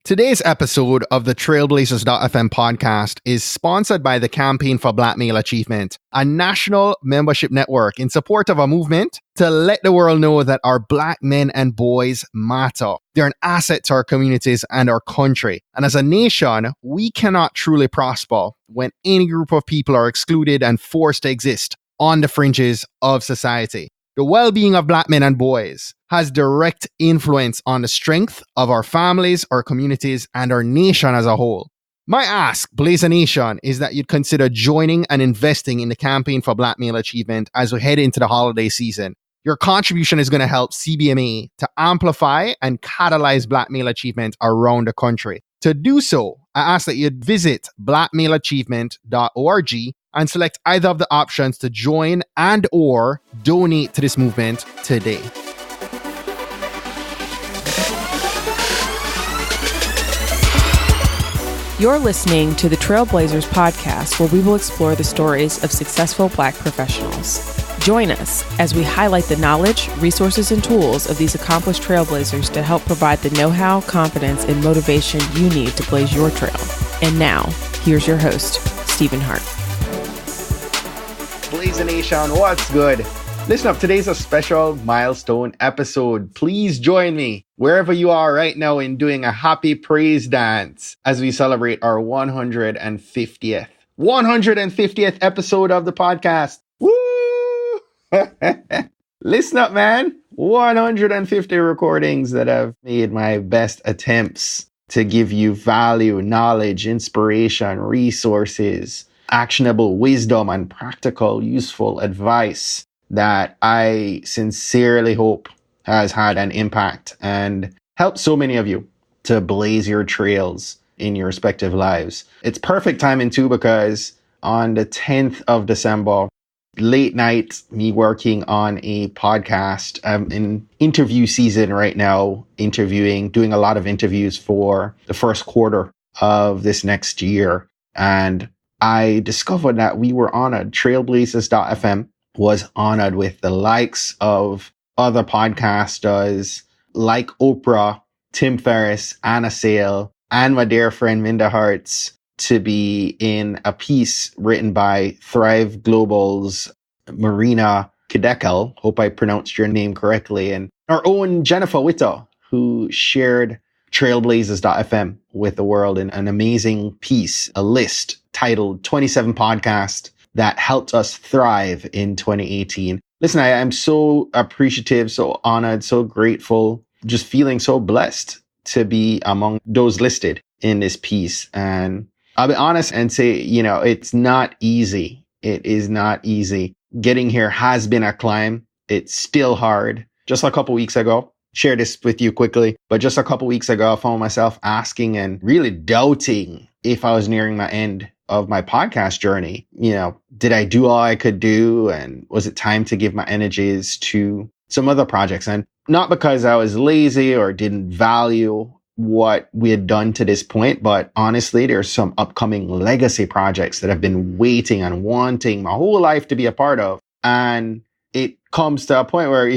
Today's episode of the Trailblazers.fm podcast is sponsored by the Campaign for Black Male Achievement, a national membership network in support of a movement to let the world know that our Black men and boys matter. They're an asset to our communities and our country. And as a nation, we cannot truly prosper when any group of people are excluded and forced to exist on the fringes of society. The well-being of Black men and boys has direct influence on the strength of our families, our communities, and our nation as a whole. My ask, Blazer Nation, is that you'd consider joining and investing in the Campaign for Black Male Achievement as we head into the holiday season. Your contribution is going to help CBMA to amplify and catalyze Black male achievement around the country. To do so, I ask that you'd visit blackmaleachievement.org and select either of the options to join and or donate to this movement today. You're listening to the Trailblazers podcast, where we will explore the stories of successful Black professionals. Join us as we highlight the knowledge, resources, and tools of these accomplished trailblazers to help provide the know-how, confidence, and motivation you need to blaze your trail. And now, here's your host, Stephen Hart. Blazer Nation, what's good? Listen up, today's a special milestone episode. Please join me wherever you are right now in doing a happy praise dance as we celebrate our 150th episode of the podcast. Woo! Listen up, man. 150 recordings that have made my best attempts to give you value, knowledge, inspiration, resources, actionable wisdom, and practical, useful advice that I sincerely hope has had an impact and helped so many of you to blaze your trails in your respective lives. It's perfect timing too, because on the 10th of December, late night, me working on a podcast. I'm in interview season right now, doing a lot of interviews for the first quarter of this next year. And I discovered that we were honored. Trailblazers.fm was honored with the likes of other podcasters like Oprah, Tim Ferriss, Anna Sale, and my dear friend Minda Hartz to be in a piece written by Thrive Global's Marina Kidekel. Hope I pronounced your name correctly. And our own Jennifer Witter, who shared Trailblazers.fm with the world in an amazing piece, a list titled 27 Podcasts that helped us thrive in 2018. Listen, I am so appreciative, so honored, so grateful, just feeling so blessed to be among those listed in this piece. And I'll be honest and say, it's not easy. It is not easy. Getting here has been a climb. It's still hard. Just a couple weeks ago, share this with you quickly, but just a couple weeks ago, I found myself asking and really doubting if I was nearing my end of my podcast journey. Did I do all I could do? And was it time to give my energies to some other projects? And not because I was lazy or didn't value what we had done to this point, but honestly, there's some upcoming legacy projects that I've been waiting and wanting my whole life to be a part of. And it comes to a point where,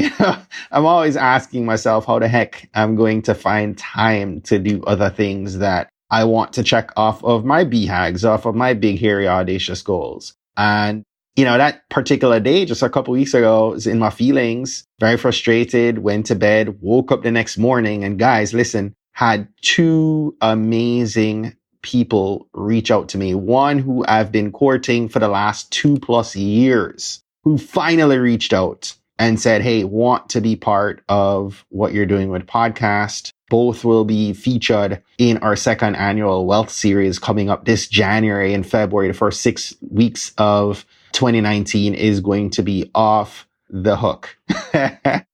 I'm always asking myself how the heck I'm going to find time to do other things that I want to check off of my BHAGs, off of my big, hairy, audacious goals. And, that particular day, just a couple weeks ago, was in my feelings, very frustrated, went to bed, woke up the next morning, and guys, listen, had two amazing people reach out to me. One who I've been courting for the last 2+ years, who finally reached out and said, hey, want to be part of what you're doing with podcast. Both will be featured in our second annual Wealth Series coming up this January and February. The first 6 weeks of 2019 is going to be off the hook.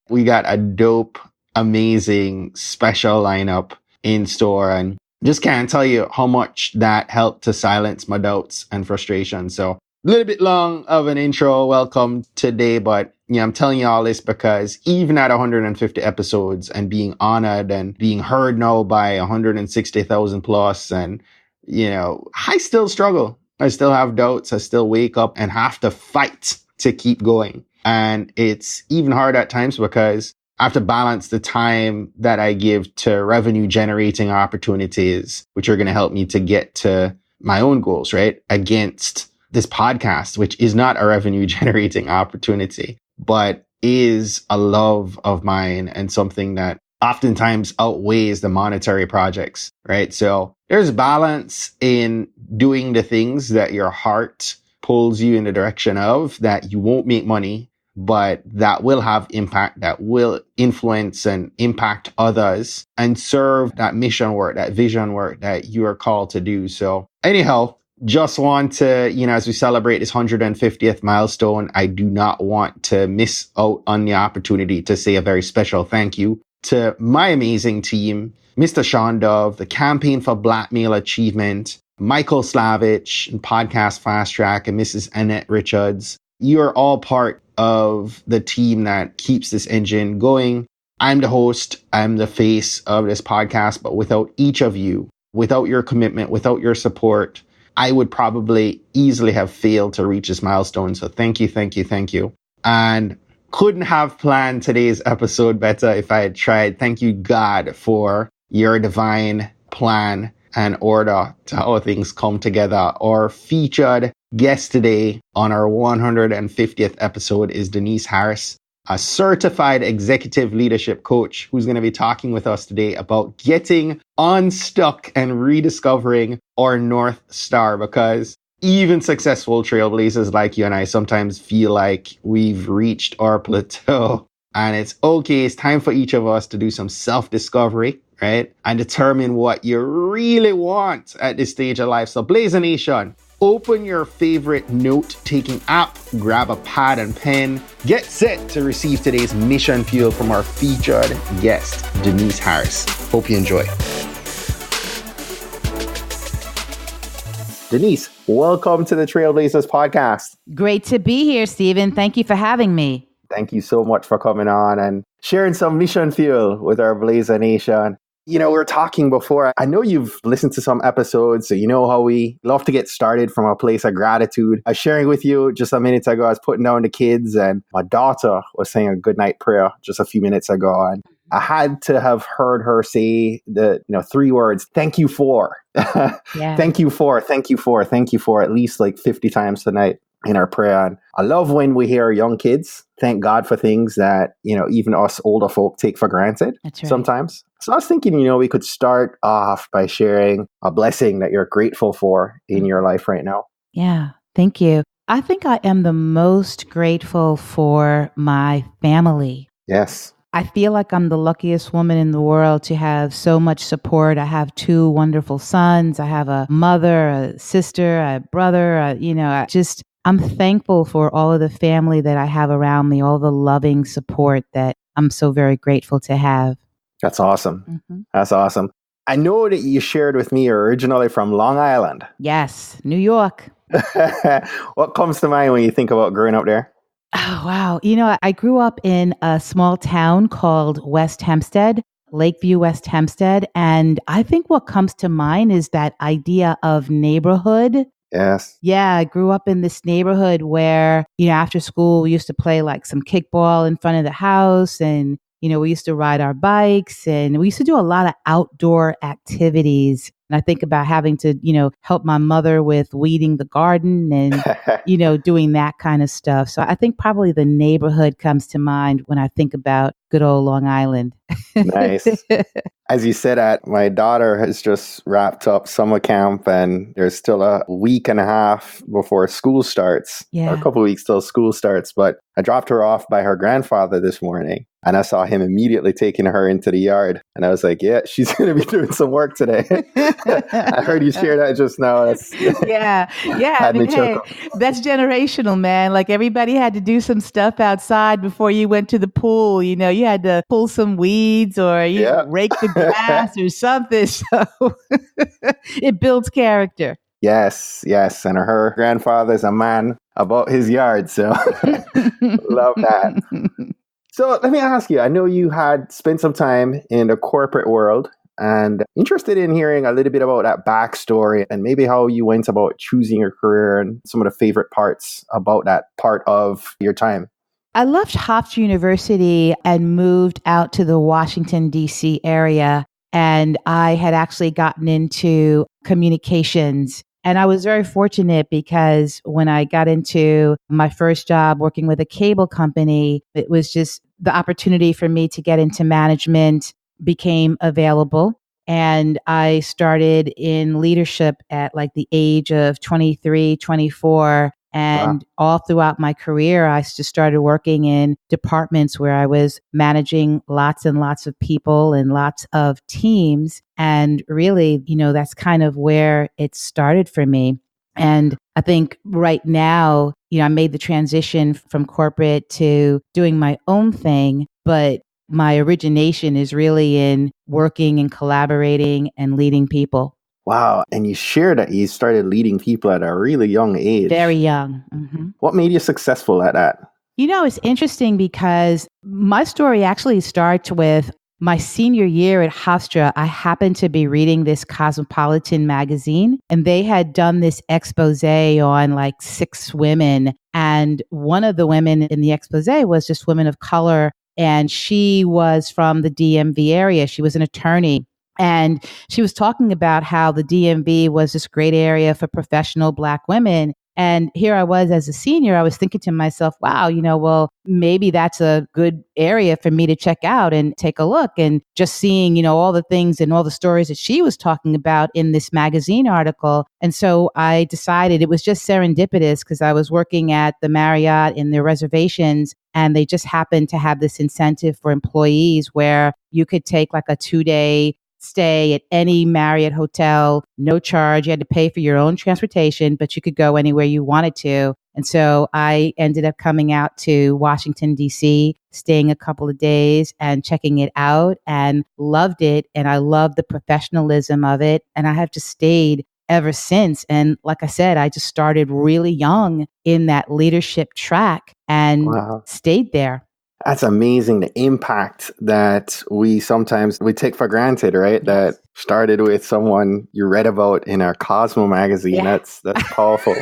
We got a dope, amazing, special lineup in store, and just can't tell you how much that helped to silence my doubts and frustration. So a little bit long of an intro welcome today, but I'm telling you all this because even at 150 episodes and being honored and being heard now by 160,000 plus, and I still struggle. I still have doubts. I still wake up and have to fight to keep going. And it's even hard at times because I have to balance the time that I give to revenue generating opportunities, which are going to help me to get to my own goals, right? Against this podcast, which is not a revenue generating opportunity, but is a love of mine and something that oftentimes outweighs the monetary projects, right? So there's balance in doing the things that your heart pulls you in the direction of, that you won't make money, but that will have impact, that will influence and impact others and serve that mission work, that vision work that you are called to do. So anyhow, just want to, as we celebrate this 150th milestone, I do not want to miss out on the opportunity to say a very special thank you to my amazing team, Mr. Sean Dove, the Campaign for Black Male Achievement, Michael Slavich, and Podcast Fast Track, and Mrs. Annette Richards. You are all part of the team that keeps this engine going. I'm the host, I'm the face of this podcast, but without each of you, without your commitment, without your support, I would probably easily have failed to reach this milestone. So thank you, thank you, thank you. And couldn't have planned today's episode better if I had tried. Thank you, God, for your divine plan and order to how things come together. Our featured guest today on our 150th episode is Denise Harris, a certified executive leadership coach who's going to be talking with us today about getting unstuck and rediscovering our North Star, because even successful trailblazers like you and I sometimes feel like we've reached our plateau, and it's okay. It's time for each of us to do some self-discovery, right? And determine what you really want at this stage of life. So Blazer Nation, open your favorite note-taking app, grab a pad and pen, get set to receive today's mission fuel from our featured guest, Denise Harris. Hope you enjoy. Denise, welcome to the Trailblazers podcast. Great to be here, Stephen. Thank you for having me. Thank you so much for coming on and sharing some mission fuel with our Blazer Nation. We were talking before. I know you've listened to some episodes, so you know how we love to get started from a place of gratitude. I was sharing with you just a minute ago, I was putting down the kids and my daughter was saying a goodnight prayer just a few minutes ago. And I had to have heard her say the 3 words, thank you for, Yeah. thank you for, thank you for, thank you for, at least like 50 times tonight in our prayer. And I love when we hear young kids thank God for things that, even us older folk take for granted. That's right. Sometimes. So I was thinking, we could start off by sharing a blessing that you're grateful for in your life right now. Yeah. Thank you. I think I am the most grateful for my family. Yes. I feel like I'm the luckiest woman in the world to have so much support. I have 2 wonderful sons. I have a mother, a sister, a brother. I'm thankful for all of the family that I have around me, all the loving support that I'm so very grateful to have. That's awesome. Mm-hmm. That's awesome. I know that you shared with me you're originally from Long Island. Yes, New York. What comes to mind when you think about growing up there? Oh, wow. I grew up in a small town called West Hempstead, Lakeview, West Hempstead. And I think what comes to mind is that idea of neighborhood. Yes. Yeah, I grew up in this neighborhood where, after school, we used to play like some kickball in front of the house. And, we used to ride our bikes and we used to do a lot of outdoor activities. And I think about having to, help my mother with weeding the garden and, doing that kind of stuff. So I think probably the neighborhood comes to mind when I think about good old Long Island. Nice. As you said that, my daughter has just wrapped up summer camp and there's still a week and a half before school starts. Yeah. Or a couple of weeks till school starts. But I dropped her off by her grandfather this morning and I saw him immediately taking her into the yard. And I was like, yeah, she's going to be doing some work today. I heard you share that just now. Yeah. Hey, that's generational, man. Like everybody had to do some stuff outside before you went to the pool. You had to pull some weeds or rake the grass or something. So it builds character. Yes. And her grandfather's a man about his yard. So love that. So let me ask you, I know you had spent some time in the corporate world and interested in hearing a little bit about that backstory and maybe how you went about choosing your career and some of the favorite parts about that part of your time. I left Hofstra University and moved out to the Washington, D.C. area. And I had actually gotten into communications. And I was very fortunate because when I got into my first job working with a cable company, it was just the opportunity for me to get into management became available. And I started in leadership at like the age of 23, 24. Wow. And all throughout my career, I just started working in departments where I was managing lots and lots of people and lots of teams. And really, that's kind of where it started for me. And I think right now, I made the transition from corporate to doing my own thing, but my origination is really in working and collaborating and leading people. Wow. And you shared that you started leading people at a really young age. Very young. Mm-hmm. What made you successful at that? It's interesting because my story actually starts with my senior year at Hofstra. I happened to be reading this Cosmopolitan magazine, and they had done this expose on like 6 women. And one of the women in the expose was just women of color. And she was from the DMV area. She was an attorney. And she was talking about how the DMV was this great area for professional Black women. And here I was as a senior, I was thinking to myself, wow, well, maybe that's a good area for me to check out and take a look. And just seeing, all the things and all the stories that she was talking about in this magazine article. And so I decided it was just serendipitous because I was working at the Marriott in their reservations. And they just happened to have this incentive for employees where you could take like a 2-day stay at any Marriott hotel, no charge. You had to pay for your own transportation, but you could go anywhere you wanted to. And so I ended up coming out to Washington, D.C., staying a couple of days and checking it out and loved it. And I loved the professionalism of it. And I have just stayed ever since. And like I said, I just started really young in that leadership track and stayed there. That's amazing. The impact that we take for granted, right? Yes. That started with someone you read about in our Cosmo magazine. Yeah. That's powerful.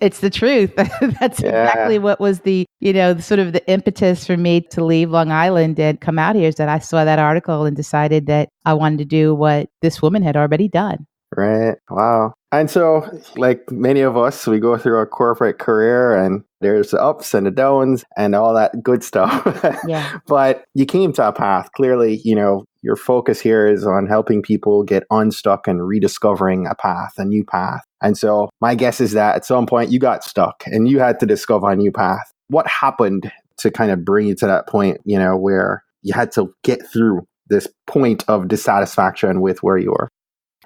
It's the truth. That's exactly what was the, sort of the impetus for me to leave Long Island and come out here is that I saw that article and decided that I wanted to do what this woman had already done. Right. Wow. And so, like many of us, we go through our corporate career and there's the ups and the downs and all that good stuff. Yeah. But you came to a path. Clearly, your focus here is on helping people get unstuck and rediscovering a new path. And so my guess is that at some point you got stuck and you had to discover a new path. What happened to kind of bring you to that point, where you had to get through this point of dissatisfaction with where you were?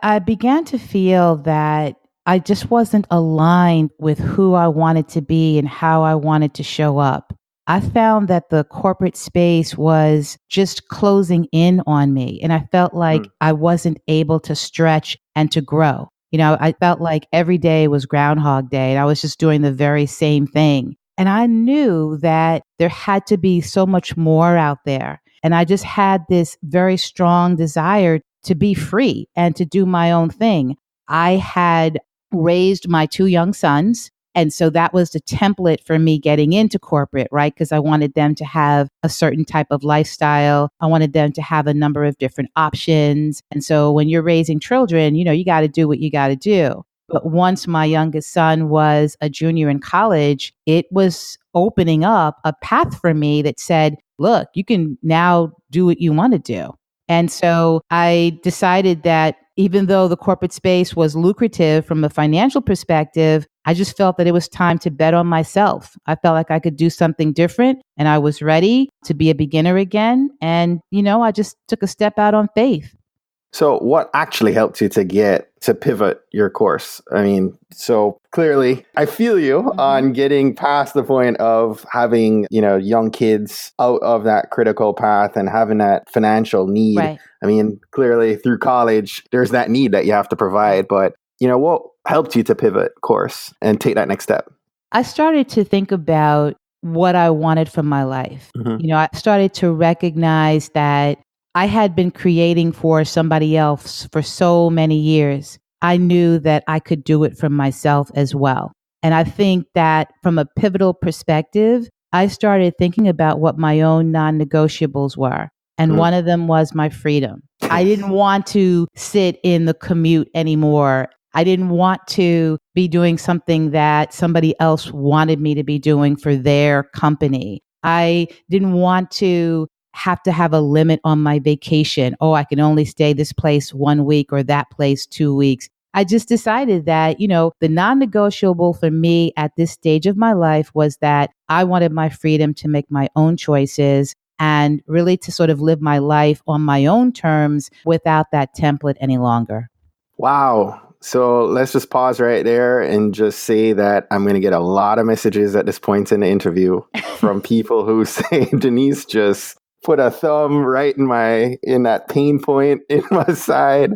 I began to feel that I just wasn't aligned with who I wanted to be and how I wanted to show up. I found that the corporate space was just closing in on me, and I felt like I wasn't able to stretch and to grow. I felt like every day was Groundhog Day, and I was just doing the very same thing. And I knew that there had to be so much more out there. And I just had this very strong desire to be free and to do my own thing. I had raised my 2 young sons. And so that was the template for me getting into corporate, right? Because I wanted them to have a certain type of lifestyle. I wanted them to have a number of different options. And so when you're raising children, you got to do what you got to do. But once my youngest son was a junior in college, it was opening up a path for me that said, look, you can now do what you want to do. And so I decided that even though the corporate space was lucrative from a financial perspective, I just felt that it was time to bet on myself. I felt like I could do something different and I was ready to be a beginner again. And, I just took a step out on faith. So what actually helped you to pivot your course? I mean, so clearly I feel you on getting past the point of having, young kids out of that critical path and having that financial need. Right. I mean, clearly through college, there's that need that you have to provide. But, what helped you to pivot course and take that next step? I started to think about what I wanted from my life. I started to recognize that I had been creating for somebody else for so many years. I knew that I could do it for myself as well. And I think that from a pivotal perspective, I started thinking about what my own non-negotiables were. And one of them was my freedom. I didn't want to sit in the commute anymore. I didn't want to be doing something that somebody else wanted me to be doing for their company. I didn't want to have a limit on my vacation. Oh, I can only stay this place 1 week or that place 2 weeks. I just decided that, the non-negotiable for me at this stage of my life was that I wanted my freedom to make my own choices and really to sort of live my life on my own terms without that template any longer. Wow. So let's just pause right there and just say that I'm going to get a lot of messages at this point in the interview from people who say, Denise just put a thumb right in that pain point in my side.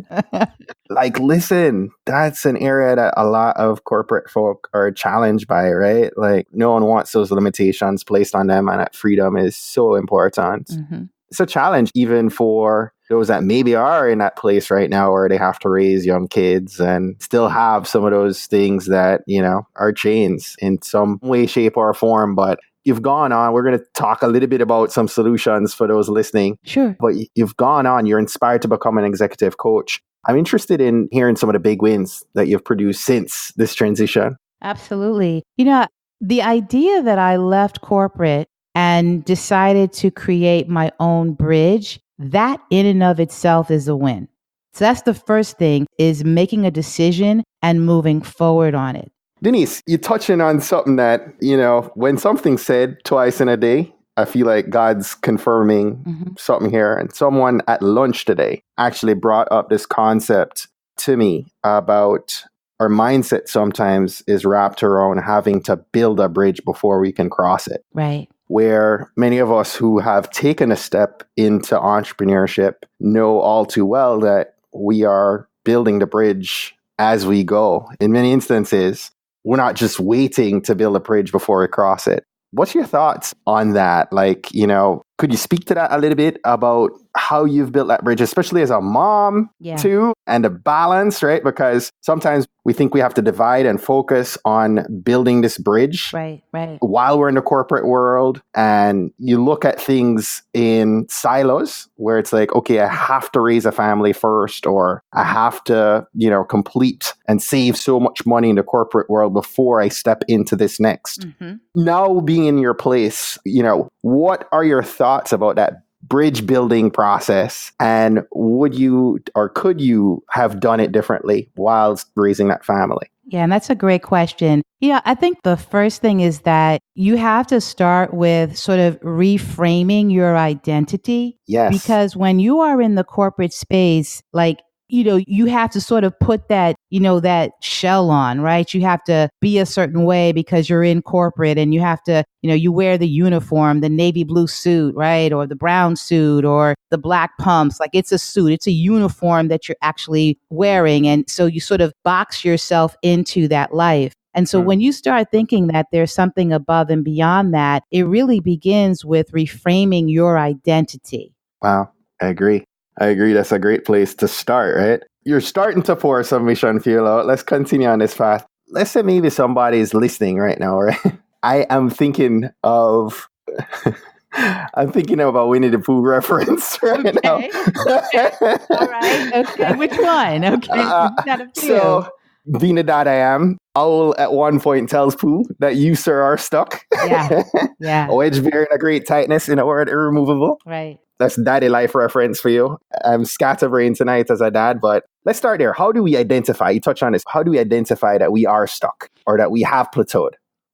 Like, listen, that's an area that a lot of corporate folk are challenged by, right? Like, no one wants those limitations placed on them, and that freedom is so important. Mm-hmm. It's a challenge even for those that maybe are in that place right now where they have to raise young kids and still have some of those things that, are chains in some way, shape, or form. But you've gone on. We're going to talk a little bit about some solutions for those listening. Sure. But you've gone on. You're inspired to become an executive coach. I'm interested in hearing some of the big wins that you've produced since this transition. Absolutely. The idea that I left corporate and decided to create my own bridge, that in and of itself is a win. So that's the first thing, is making a decision and moving forward on it. Denise, you're touching on something that, when something's said twice in a day, I feel like God's confirming something here. And someone at lunch today actually brought up this concept to me about our mindset sometimes is wrapped around having to build a bridge before we can cross it. Right. Where many of us who have taken a step into entrepreneurship know all too well that we are building the bridge as we go. In many instances, we're not just waiting to build a bridge before we cross it. What's your thoughts on that? Like, could you speak to that a little bit about how you've built that bridge, especially as a mom too, and the balance, right? Because sometimes we think we have to divide and focus on building this bridge right. while we're in the corporate world. And you look at things in silos where it's like, okay, I have to raise a family first, or I have to, complete and save so much money in the corporate world before I step into this next. Mm-hmm. Now being in your place, what are your thoughts about that bridge building process? And would you or could you have done it differently whilst raising that family? Yeah, and that's a great question. I think the first thing is that you have to start with sort of reframing your identity. Yes. Because when you are in the corporate space, like, you have to sort of put that, that shell on, right? You have to be a certain way because you're in corporate, and you have to, you wear the uniform, the navy blue suit, right? Or the brown suit or the black pumps. Like, it's a suit, it's a uniform that you're actually wearing. And so you sort of box yourself into that life. And so when you start thinking that there's something above and beyond that, it really begins with reframing your identity. Wow, I agree. That's a great place to start, right? You're starting to pour some mission fuel out. Let's continue on this path. Let's say maybe somebody's listening right now, right? I am thinking of a Winnie the Pooh reference right now. All right. Okay. Which one? Okay. Got a few. So, being the dad I am, Owl at one point tells Pooh that you, sir, are stuck. Yeah. A wedge bearing a great tightness in a word irremovable. Right. That's daddy life reference for you. I'm scatterbrained tonight as a dad, but let's start there. How do we identify? You touch on this. How do we identify that we are stuck or that we have plateaued?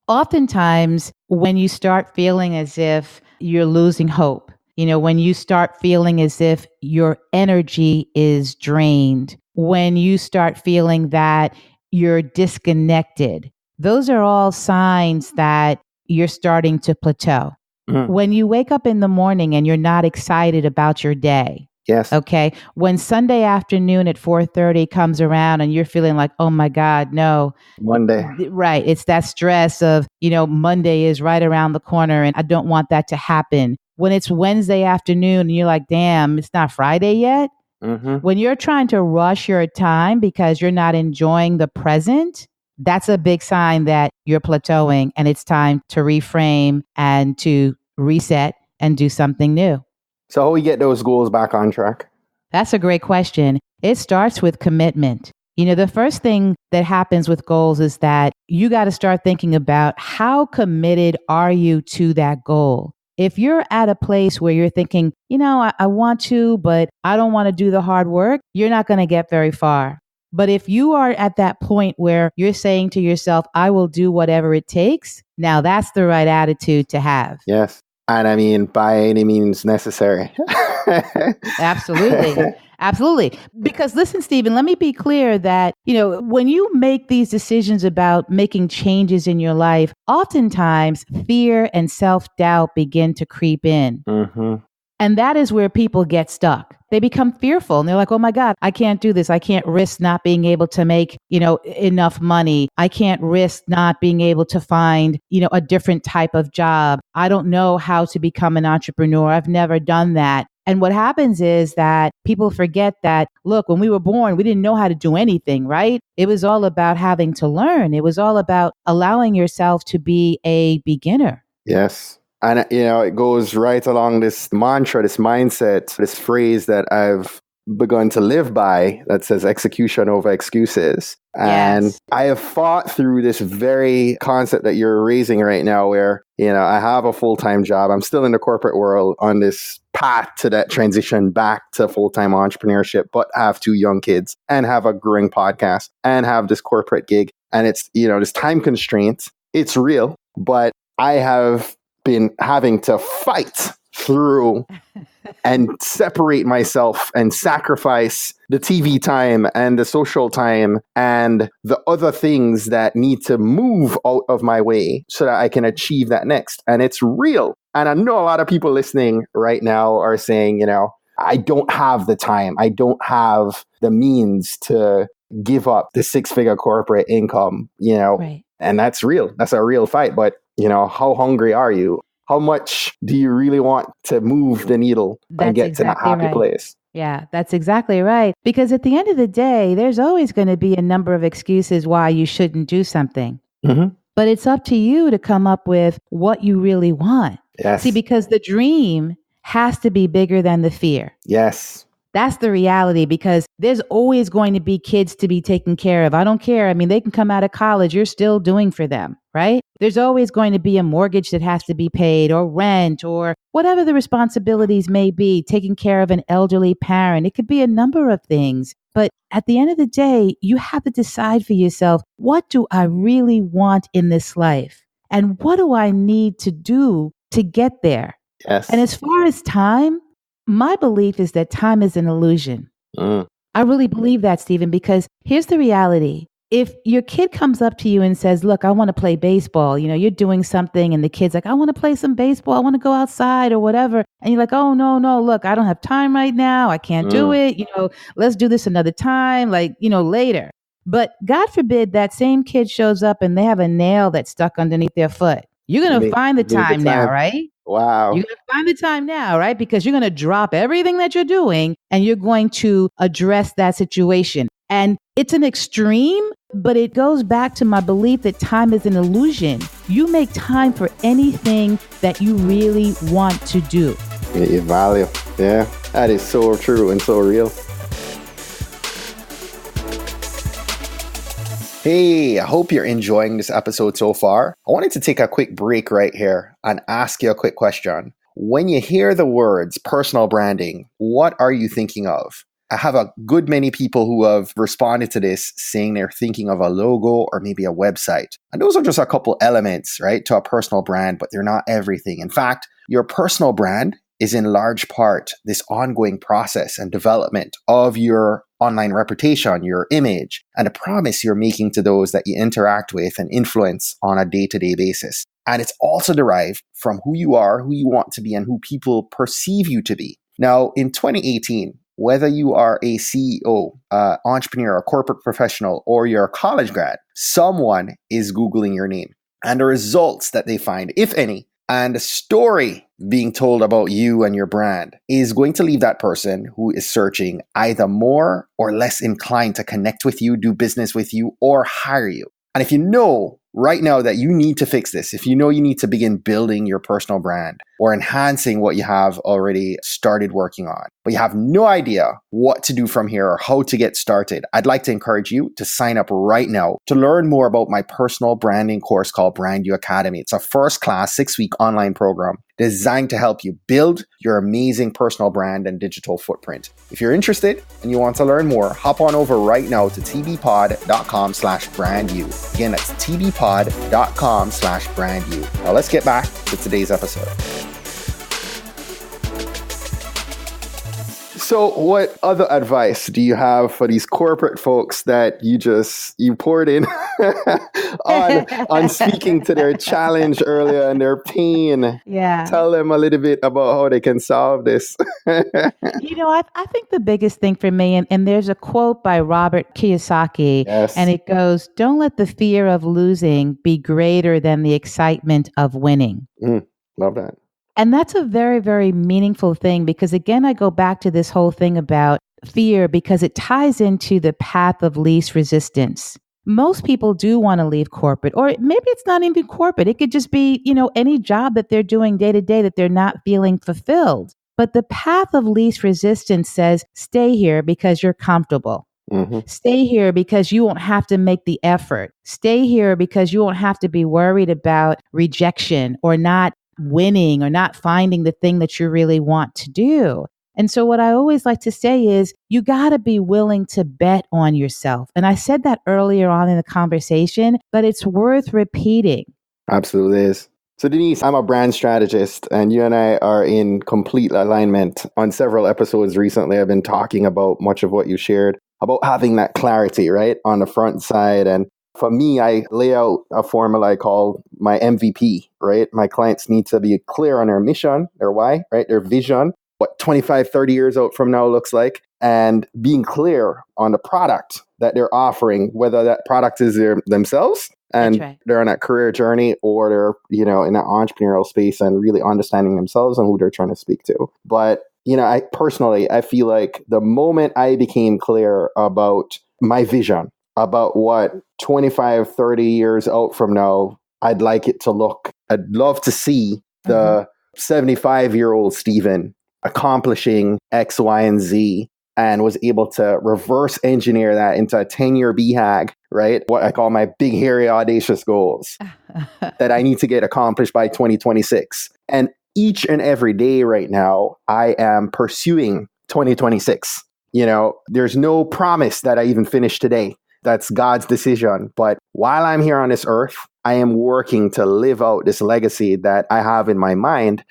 Oftentimes, when you start feeling as if you're losing hope, when you start feeling as if your energy is drained, when you start feeling that you're disconnected, those are all signs that you're starting to plateau. When you wake up in the morning and you're not excited about your day. Yes. Okay. When Sunday afternoon at 4:30 comes around and you're feeling like, oh my God, no. Monday. Right. It's that stress of, Monday is right around the corner and I don't want that to happen. When it's Wednesday afternoon and you're like, damn, it's not Friday yet. Mm-hmm. When you're trying to rush your time because you're not enjoying the present, that's a big sign that you're plateauing and it's time to reframe and to reset and do something new. So how we get those goals back on track? That's a great question. It starts with commitment. The first thing that happens with goals is that you got to start thinking about how committed are you to that goal? If you're at a place where you're thinking, I want to, but I don't want to do the hard work, you're not going to get very far. But if you are at that point where you're saying to yourself, I will do whatever it takes, now that's the right attitude to have. Yes. And I mean, by any means necessary. Absolutely. Absolutely. Because listen, Stephen, let me be clear that, when you make these decisions about making changes in your life, oftentimes fear and self-doubt begin to creep in. Mm-hmm. And that is where people get stuck. They become fearful and they're like, oh my God, I can't do this. I can't risk not being able to make, enough money. I can't risk not being able to find, a different type of job. I don't know how to become an entrepreneur. I've never done that. And what happens is that people forget that, look, when we were born, we didn't know how to do anything, right? It was all about having to learn. It was all about allowing yourself to be a beginner. Yes. And, it goes right along this mantra, this mindset, this phrase that I've begun to live by that says execution over excuses. And Yes. I have fought through this very concept that you're raising right now where, I have a full-time job. I'm still in the corporate world on this path to that transition back to full-time entrepreneurship, but I have 2 young kids and have a growing podcast and have this corporate gig. And it's, this time constraint. It's real, but I have been having to fight through and separate myself and sacrifice the TV time and the social time and the other things that need to move out of my way so that I can achieve that next. And it's real. And I know a lot of people listening right now are saying, I don't have the time. I don't have the means to give up the 6-figure corporate income, Right. And that's real. That's a real fight. But, how hungry are you? How much do you really want to move the needle and get to that happy place? Yeah, that's exactly right. Because at the end of the day, there's always going to be a number of excuses why you shouldn't do something. Mm-hmm. But it's up to you to come up with what you really want. Yes. See, because the dream has to be bigger than the fear. Yes. That's the reality, because there's always going to be kids to be taken care of. I don't care. I mean, they can come out of college. You're still doing for them, right? There's always going to be a mortgage that has to be paid, or rent, or whatever the responsibilities may be, taking care of an elderly parent. It could be a number of things. But at the end of the day, you have to decide for yourself, what do I really want in this life? And what do I need to do to get there? Yes. And as far as time, my belief is that time is an illusion. I really believe that, Stephen, because here's the reality. If your kid comes up to you and says, look, I want to play baseball, you're doing something and the kid's like, I want to play some baseball. I want to go outside or whatever. And you're like, oh, no, look, I don't have time right now. I can't do it. Let's do this another time, later. But God forbid that same kid shows up and they have a nail that's stuck underneath their foot. You're going to find the time now, right? Wow. You're going to find the time now, right? Because you're going to drop everything that you're doing and you're going to address that situation. And it's an extreme, but it goes back to my belief that time is an illusion. You make time for anything that you really want to do. Your value. Yeah, that is so true and so real. Hey, I hope you're enjoying this episode so far. I wanted to take a quick break right here and ask you a quick question. When you hear the words personal branding, what are you thinking of? I have a good many people who have responded to this saying they're thinking of a logo or maybe a website. And those are just a couple elements, right, to a personal brand, but they're not everything. In fact, your personal brand is in large part this ongoing process and development of your online reputation, your image, and the promise you're making to those that you interact with and influence on a day-to-day basis. And it's also derived from who you are, who you want to be, and who people perceive you to be. Now, in 2018, whether you are a CEO, entrepreneur, a corporate professional, or you're a college grad, someone is Googling your name. And the results that they find, if any, and the story being told about you and your brand is going to leave that person who is searching either more or less inclined to connect with you, do business with you, or hire you. And if you know right now that you need to fix this, if you know you need to begin building your personal brand or enhancing what you have already started working on, but you have no idea what to do from here or how to get started, I'd like to encourage you to sign up right now to learn more about my personal branding course called Brand You Academy. It's a first-class 6-week online program designed to help you build your amazing personal brand and digital footprint. If you're interested and you want to learn more, hop on over right now to tbpod.com/brandyou. Again, that's tbpod.com/brandyou. Now let's get back to today's episode. So what other advice do you have for these corporate folks that you poured in on speaking to their challenge earlier and their pain? Yeah. Tell them a little bit about how they can solve this. I think the biggest thing for me, and there's a quote by Robert Kiyosaki, Yes. and it goes, "Don't let the fear of losing be greater than the excitement of winning." Love that. And that's a very, very meaningful thing because, again, I go back to this whole thing about fear because it ties into the path of least resistance. Most people do want to leave corporate, or maybe it's not even corporate. It could just be, any job that they're doing day to day that they're not feeling fulfilled. But the path of least resistance says, stay here because you're comfortable. Mm-hmm. Stay here because you won't have to make the effort. Stay here because you won't have to be worried about rejection or not winning or not finding the thing that you really want to do. And so what I always like to say is you got to be willing to bet on yourself. And I said that earlier on in the conversation, but it's worth repeating. Absolutely is. So Denise, I'm a brand strategist and you and I are in complete alignment. On several episodes recently, I've been talking about much of what you shared about having that clarity, right, on the front side. And for me, I lay out a formula I call my MVP, right? My clients need to be clear on their mission, their why, right? Their vision, what 25, 30 years out from now looks like, and being clear on the product that they're offering, whether that product is themselves and right. They're on that career journey or they're, in that entrepreneurial space and really understanding themselves and who they're trying to speak to. But, I feel like the moment I became clear about my vision, about what 25, 30 years out from now, I'd like it to look. I'd love to see the 75-year-old Stephen accomplishing X, Y, and Z and was able to reverse engineer that into a 10-year BHAG, right? What I call my big, hairy, audacious goals that I need to get accomplished by 2026. And each and every day right now, I am pursuing 2026. There's no promise that I even finish today. That's God's decision. But while I'm here on this earth, I am working to live out this legacy that I have in my mind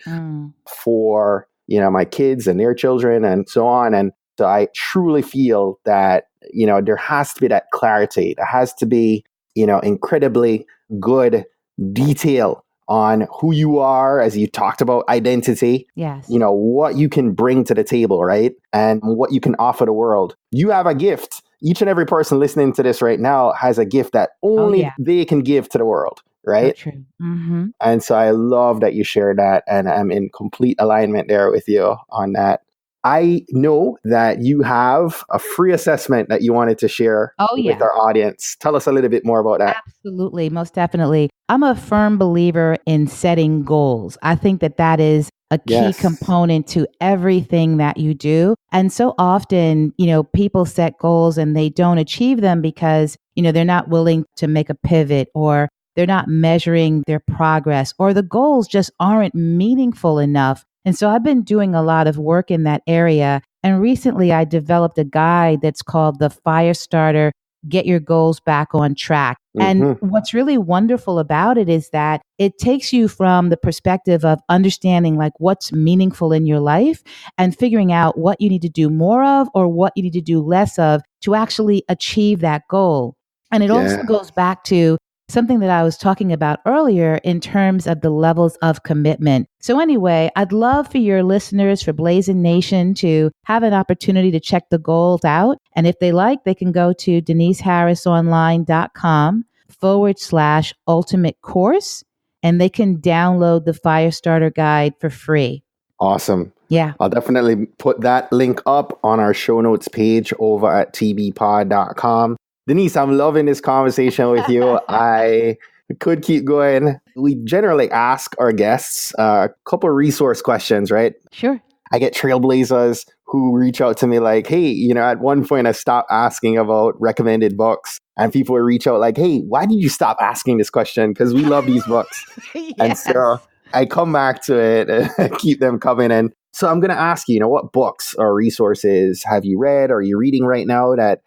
for, my kids and their children and so on. And so I truly feel that, there has to be that clarity. There has to be, incredibly good detail on who you are, as you talked about identity. Yes. What you can bring to the table, right? And what you can offer the world. You have a gift. Each and every person listening to this right now has a gift that only they can give to the world, right? So true. Mm-hmm. And so I love that you share that, and I'm in complete alignment there with you on that. I know that you have a free assessment that you wanted to share with our audience. Tell us a little bit more about that. Absolutely. Most definitely. I'm a firm believer in setting goals. I think that is a key component to everything that you do. And so often, people set goals and they don't achieve them because, they're not willing to make a pivot or they're not measuring their progress or the goals just aren't meaningful enough. And so I've been doing a lot of work in that area. And recently I developed a guide that's called the Firestarter, Get Your Goals Back on Track. And what's really wonderful about it is that it takes you from the perspective of understanding like what's meaningful in your life and figuring out what you need to do more of or what you need to do less of to actually achieve that goal. And it also goes back to something that I was talking about earlier in terms of the levels of commitment. So anyway, I'd love for your listeners, for Blazing Nation, to have an opportunity to check the goals out. And if they like, they can go to deniseharrisonline.com/ultimate course, and they can download the Firestarter Guide for free. Awesome. Yeah. I'll definitely put that link up on our show notes page over at tbpod.com. Denise, I'm loving this conversation with you. I could keep going. We generally ask our guests a couple of resource questions, right? Sure. I get trailblazers who reach out to me like, hey, at one point I stopped asking about recommended books, and people would reach out like, hey, why did you stop asking this question? Because we love these books. Yes. And so I come back to it and keep them coming. And so I'm going to ask you, what books or resources have you read or are you reading right now that,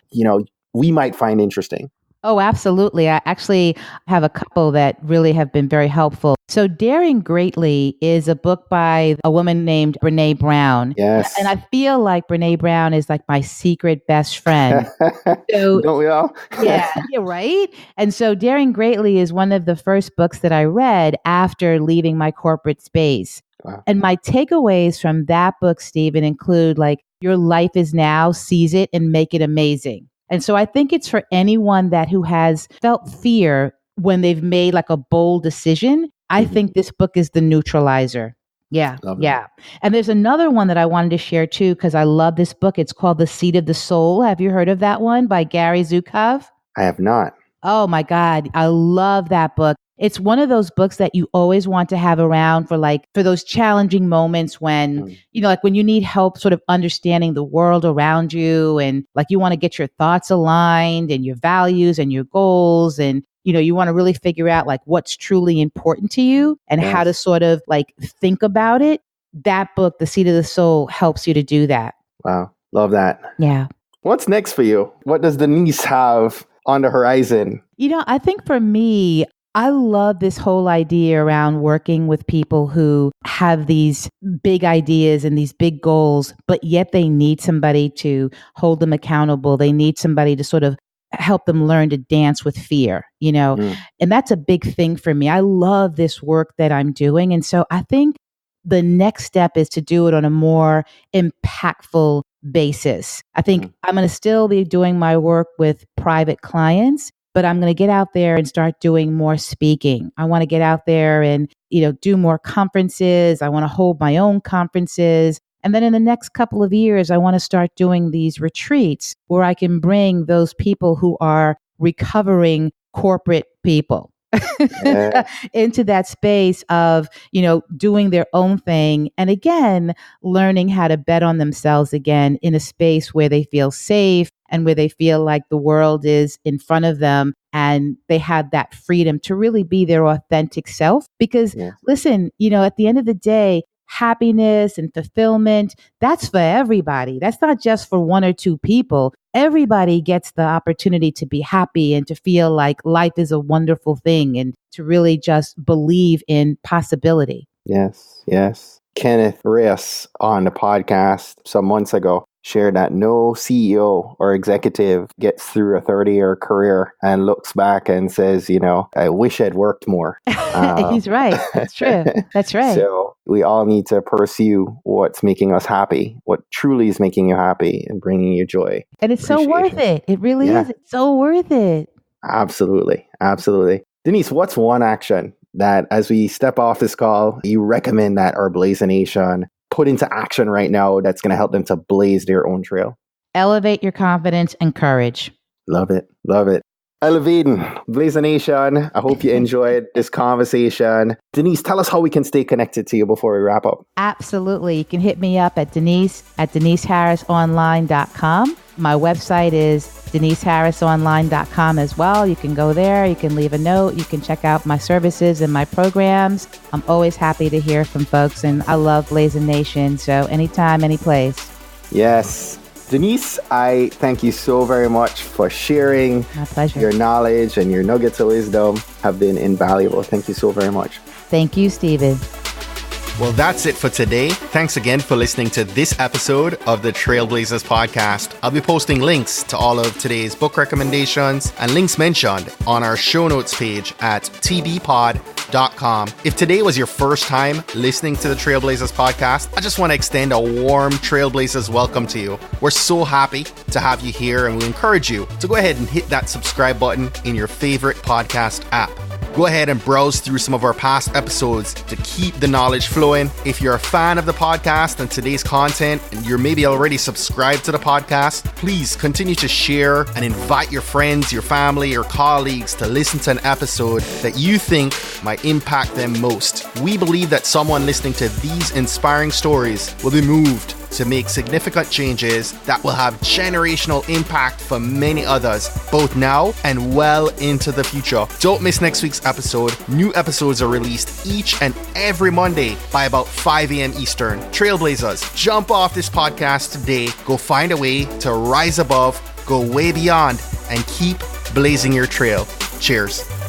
we might find interesting? Oh, absolutely. I actually have a couple that really have been very helpful. So Daring Greatly is a book by a woman named Brené Brown. Yes. And I feel like Brené Brown is like my secret best friend. So, don't we all? yeah, right. And so Daring Greatly is one of the first books that I read after leaving my corporate space. Wow. And my takeaways from that book, Stephen, include like, your life is now, seize it and make it amazing. And so I think it's for anyone who has felt fear when they've made like a bold decision. I think this book is the neutralizer. Yeah. Yeah. And there's another one that I wanted to share too, because I love this book. It's called The Seat of the Soul. Have you heard of that one by Gary Zukav? I have not. Oh my God. I love that book. It's one of those books that you always want to have around for those challenging moments when, like when you need help sort of understanding the world around you and like you want to get your thoughts aligned and your values and your goals and, you want to really figure out like what's truly important to you and how to sort of like think about it. That book, The Seat of the Soul, helps you to do that. Wow. Love that. Yeah. What's next for you? What does Denise have on the horizon? I think for me, I love this whole idea around working with people who have these big ideas and these big goals, but yet they need somebody to hold them accountable. They need somebody to sort of help them learn to dance with fear, and that's a big thing for me. I love this work that I'm doing. And so I think the next step is to do it on a more impactful basis. I think I'm going to still be doing my work with private clients, but I'm going to get out there and start doing more speaking. I want to get out there and, do more conferences. I want to hold my own conferences. And then in the next couple of years, I want to start doing these retreats where I can bring those people who are recovering corporate people into that space of, doing their own thing. And again, learning how to bet on themselves again in a space where they feel safe and where they feel like the world is in front of them and they have that freedom to really be their authentic self. Because listen, at the end of the day, happiness and fulfillment, that's for everybody. That's not just for one or two people. Everybody gets the opportunity to be happy and to feel like life is a wonderful thing and to really just believe in possibility. Yes. Kenneth Reyes on the podcast some months ago shared that no CEO or executive gets through a 30-year career and looks back and says, I wish I'd worked more. He's right. That's true. That's right. So we all need to pursue what's making us happy, what truly is making you happy and bringing you joy. And it's so worth it. It really is. It's so worth it. Absolutely. Denise, what's one action that as we step off this call, you recommend that our Blazer Nation put into action right now that's going to help them to blaze their own trail? Elevate your confidence and courage. Love it. Elevating Blazer Nation. I hope you enjoyed this conversation. Denise, tell us how we can stay connected to you before we wrap up. Absolutely. You can hit me up at deniseharrisonline.com. My website is deniseharrisonline.com as well. You can go there. You can leave a note. You can check out my services and my programs. I'm always happy to hear from folks, and I love Blazer Nation. So anytime, any place. Yes. Denise, I thank you so very much for sharing. My pleasure. Your knowledge and your nuggets of wisdom have been invaluable. Thank you so very much. Thank you, Stephen. Well, that's it for today. Thanks again for listening to this episode of the Trailblazers podcast. I'll be posting links to all of today's book recommendations and links mentioned on our show notes page at tbpod.com. If today was your first time listening to the Trailblazers podcast, I just want to extend a warm Trailblazers welcome to you. We're so happy to have you here, and we encourage you to go ahead and hit that subscribe button in your favorite podcast app. Go ahead and browse through some of our past episodes to keep the knowledge flowing. If you're a fan of the podcast and today's content, and you're maybe already subscribed to the podcast, please continue to share and invite your friends, your family, your colleagues to listen to an episode that you think might impact them most. We believe that someone listening to these inspiring stories will be moved to make significant changes that will have generational impact for many others, both now and well into the future. Don't miss next week's episode. New episodes are released each and every Monday by about 5 a.m. Eastern. Trailblazers, jump off this podcast today. Go find a way to rise above, go way beyond, and keep blazing your trail. Cheers.